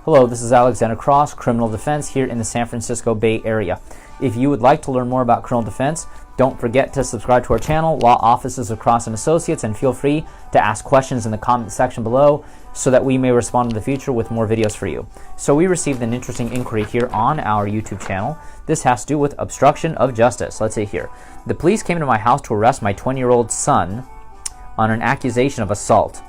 Hello, this is Alexander Cross, Criminal Defense here in the San Francisco Bay Area. If you would like to learn more about criminal defense, don't forget to subscribe to our channel, Law Offices of Cross & Associates, and feel free to ask questions in the comment section below so that we may respond in the future with more videos for you. So we received an interesting inquiry here on our YouTube channel. This has to do with obstruction of justice. Let's say here, the police came to my house to arrest my 20-year-old son on an accusation of assault.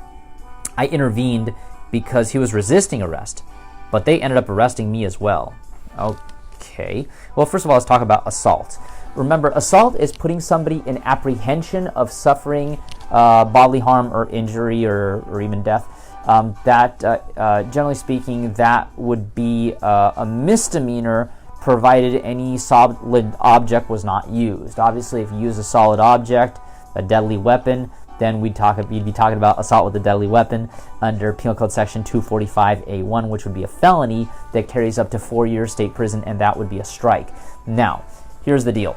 I intervened because he was resisting arrest, but they ended up arresting me as well. Okay. Well, first of all, let's talk about assault. Remember, assault is putting somebody in apprehension of suffering bodily harm or injury or even death. Generally speaking, that would be a misdemeanor provided any solid object was not used. Obviously, if you use a solid object, a deadly weapon, then you'd be talking about assault with a deadly weapon under Penal Code Section 245A1, which would be a felony that carries up to 4 years state prison, and that would be a strike. Now, here's the deal.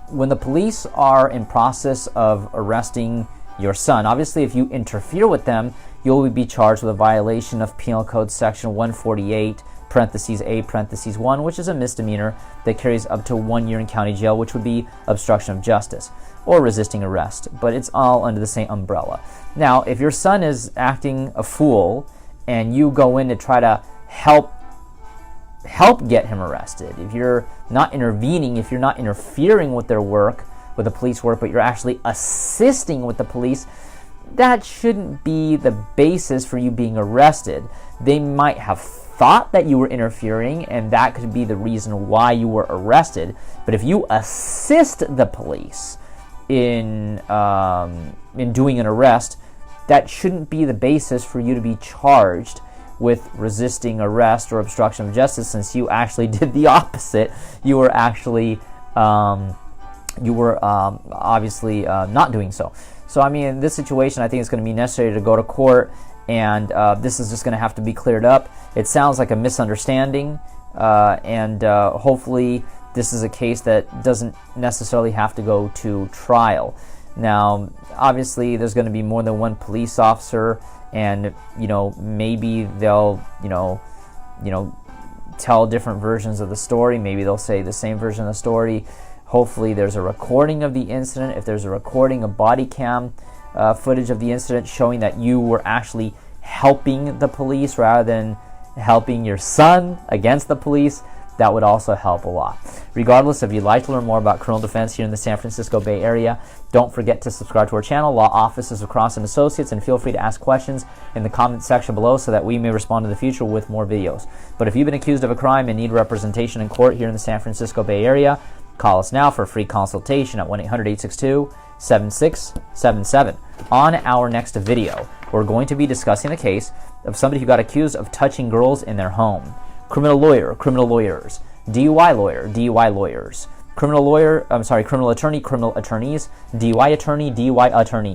When the police are in process of arresting your son, obviously if you interfere with them, you'll be charged with a violation of Penal Code Section 148, parentheses A, parentheses 1, which is a misdemeanor that carries up to 1 year in county jail, which would be obstruction of justice or resisting arrest, but it's all under the same umbrella. Now, if your son is acting a fool and you go in to try to help get him arrested, if you're not intervening, if you're not interfering with their work, with the police work, but you're actually assisting with the police, that shouldn't be the basis for you being arrested. They might have thought that you were interfering, and that could be the reason why you were arrested. But if you assist the police in doing an arrest, that shouldn't be the basis for you to be charged with resisting arrest or obstruction of justice, since you actually did the opposite. You were actually obviously not doing so. So I mean, in this situation, I think it's going to be necessary to go to court, and this is just going to have to be cleared up. It sounds like a misunderstanding, and hopefully this is a case that doesn't necessarily have to go to trial. Now, obviously, there's going to be more than one police officer, and maybe they'll tell different versions of the story. Maybe they'll say the same version of the story. Hopefully, there's a recording of the incident. If there's a recording of body cam footage of the incident showing that you were actually helping the police rather than helping your son against the police, that would also help a lot. Regardless, if you'd like to learn more about criminal defense here in the San Francisco Bay Area, don't forget to subscribe to our channel, Law Offices of Cross & Associates, and feel free to ask questions in the comment section below so that we may respond in the future with more videos. But if you've been accused of a crime and need representation in court here in the San Francisco Bay Area, call us now for a free consultation at 1-800-862-7677. On our next video, we're going to be discussing the case of somebody who got accused of touching girls in their home. Criminal lawyer, criminal lawyers, DUI lawyer, DUI lawyers, criminal attorney, criminal attorneys, DUI attorney, DUI attorney.